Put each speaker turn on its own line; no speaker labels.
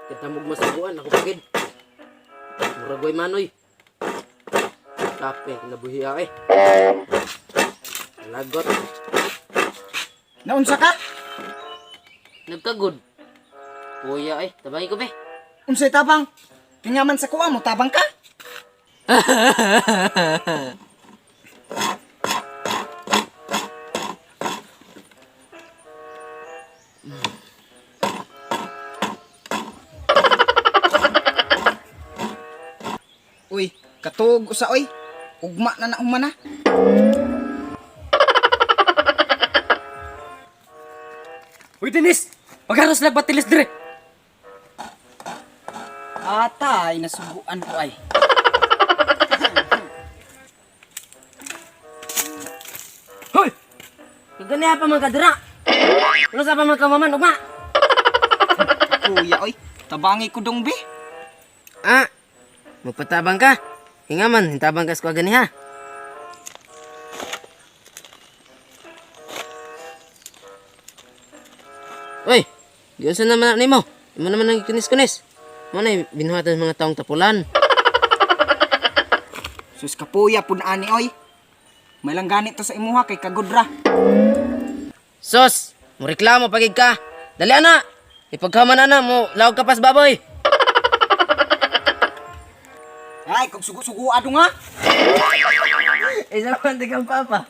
Kita masubuan ako pagid. Muragoy manoy. Kape, nabuhi ako eh. Lagot.
Naunsa ka?
Nagkagod. Kuya eh, tabangi ko be.
Unsay tabang? Kingaman sa kuha mo, tabang ka? Uy, katug usa oy. Ugma na humana.
Uy, Dennis! Pagharos lang batilis dire!
Atay, nasubuan ko ay.
Hoy! Kagani pa man kadira! Ano sa pa man kamaman, ugma?
Kuya oy, tabangi ko dong be.
Ah! Magpatabang ka. Hingaman, hintabang ka sa gani ha. Uy! Diyan sa naman ni mo. Imo naman nang kunis-kunis. Mo na binuhatan sa mga taong tapulan.
Sus kapuya pud ani oy. May lang ganit to sa imuha kay kagudra.
Sos! Mo reklamo pagig ka. Dali ana! Ipagkaman ana mo, lawag ka pas baboy.
Ay, kung sugu-sugu ado nga.
Isa man kang papa.